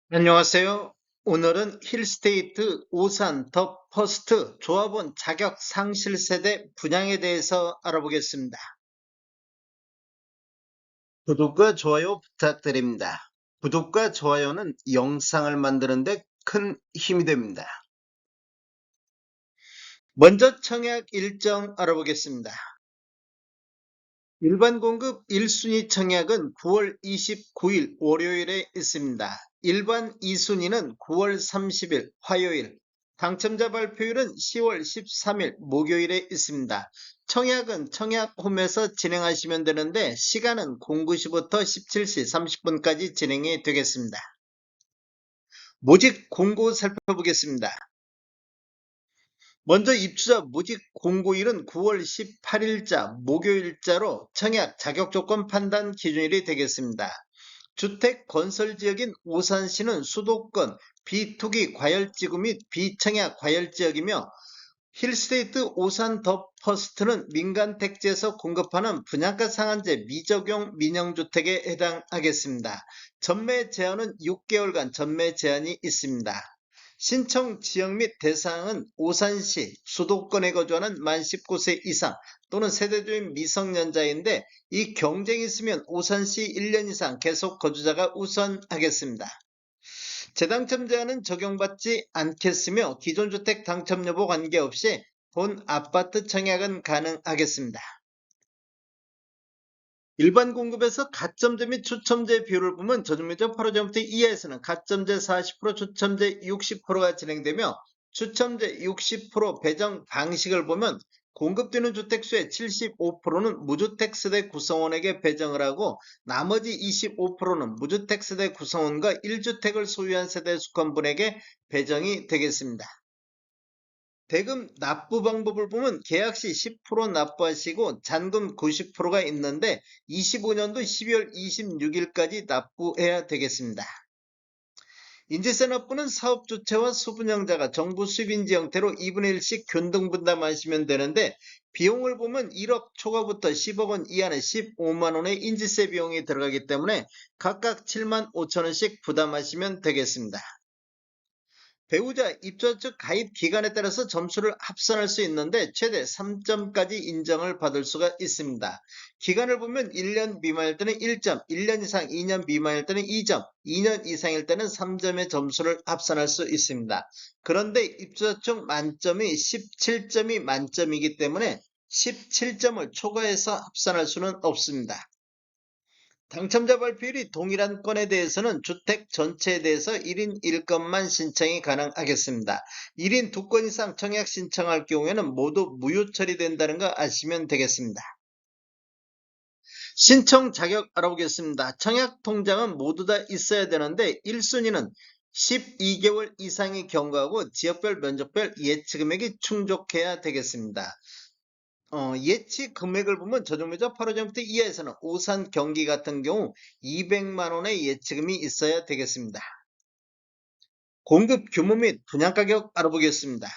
안녕하세요. 오늘은 힐스테이트 오산 더 퍼스트 조합원 자격 상실 세대 분양에 대해서 알아보겠습니다. 구독과 좋아요 부탁드립니다. 구독과 좋아요는 영상을 만드는데 큰 힘이 됩니다. 먼저 청약 일정 알아보겠습니다. 일반 공급 1순위 청약은 9월 29일 월요일에 있습니다. 일반 2순위는 9월 30일 화요일, 당첨자 발표일은 10월 13일 목요일에 있습니다. 청약은 청약홈에서 진행하시면 되는데 시간은 09시부터 17시 30분까지 진행이 되겠습니다. 모집 공고 살펴보겠습니다. 먼저 입주자 모집 공고일은 9월 18일자 목요일자로 청약 자격조건 판단 기준일이 되겠습니다. 주택 건설 지역인 오산시는 수도권 비투기 과열지구 및 비청약 과열지역이며 힐스테이트 오산 더 퍼스트는 민간 택지에서 공급하는 분양가 상한제 미적용 민영주택에 해당하겠습니다. 전매 제한은 6개월간 전매 제한이 있습니다. 신청 지역 및 대상은 오산시 수도권에 거주하는 만 19세 이상 또는 세대주인 미성년자인데 이 경쟁이 있으면 오산시 1년 이상 계속 거주자가 우선하겠습니다. 재당첨 제한은 적용받지 않겠으며 기존 주택 당첨 여부 관계없이 본 아파트 청약은 가능하겠습니다. 일반 공급에서 가점제 및 추첨제 비율을 보면 저중매적 8호제곱미터 이하에서는 가점제 40%, 추첨제 60%가 진행되며 추첨제 60% 배정 방식을 보면 공급되는 주택수의 75%는 무주택 세대 구성원에게 배정을 하고 나머지 25%는 무주택 세대 구성원과 1주택을 소유한 세대에 속한 분에게 배정이 되겠습니다. 대금 납부 방법을 보면 계약 시 10% 납부하시고 잔금 90%가 있는데 25년도 12월 26일까지 납부해야 되겠습니다. 인재세 납부는 사업 주체와 수분양자가 정부 수입인지 형태로 2분의 1씩 균등 분담하시면 되는데 비용을 보면 1억 초과부터 10억 원 이하는 15만 원의 인지세 비용이 들어가기 때문에 각각 7만 5천 원씩 부담하시면 되겠습니다. 배우자 입주자 측 가입 기간에 따라서 점수를 합산할 수 있는데 최대 3점까지 인정을 받을 수가 있습니다. 기간을 보면 1년 미만일 때는 1점, 1년 이상 2년 미만일 때는 2점, 2년 이상일 때는 3점의 점수를 합산할 수 있습니다. 그런데 입주자 측 만점이 17점이 만점이기 때문에 17점을 초과해서 합산할 수는 없습니다. 당첨자 발표율이 동일한 건에 대해서는 주택 전체에 대해서 1인 1건만 신청이 가능하겠습니다. 1인 2건 이상 청약 신청할 경우에는 모두 무효 처리된다는 거 아시면 되겠습니다. 신청 자격 알아보겠습니다. 청약 통장은 모두 다 있어야 되는데 1순위는 12개월 이상의 경과하고 지역별 면적별 예치 금액이 충족해야 되겠습니다. 예치 금액을 보면 저중매적 8호제곱미터 이하에서는 오산 경기 같은 경우 200만 원의 예치금이 있어야 되겠습니다. 공급 규모 및 분양가격 알아보겠습니다.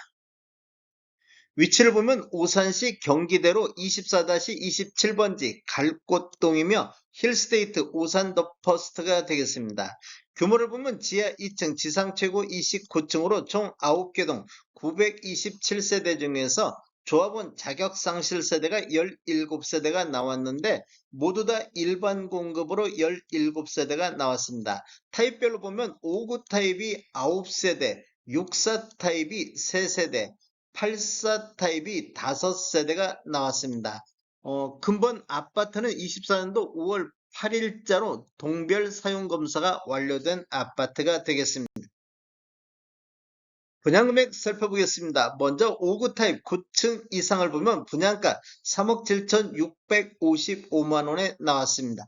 위치를 보면 오산시 경기대로 24-27번지 갈꽃동이며 힐스테이트 오산 더 퍼스트가 되겠습니다. 규모를 보면 지하 2층 지상 최고 29층으로 총 9개 동 927세대 중에서 조합원 자격 상실 세대가 17세대가 나왔는데 모두 다 일반 공급으로 17세대가 나왔습니다. 타입별로 보면 5구 타입이 9세대, 64 타입이 3세대, 84 타입이 5세대가 나왔습니다. 근본 아파트는 24년도 5월 8일자로 동별 사용검사가 완료된 아파트가 되겠습니다. 분양금액 살펴보겠습니다. 먼저 5구 타입 9층 이상을 보면 분양가 3억 7,655만원에 나왔습니다.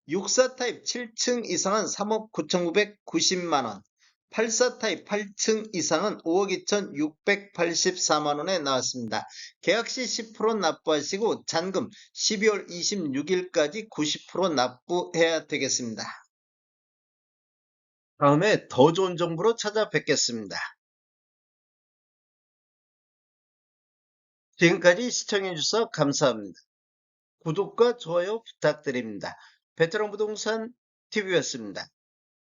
64 타입 7층 이상은 3억 9,990만원, 84 타입 8층 이상은 5억 2,684만원에 나왔습니다. 계약 시 10% 납부하시고 잔금 12월 26일까지 90% 납부해야 되겠습니다. 다음에 더 좋은 정보로 찾아뵙겠습니다. 지금까지 시청해주셔서 감사합니다. 구독과 좋아요 부탁드립니다. 베테랑 부동산 TV였습니다.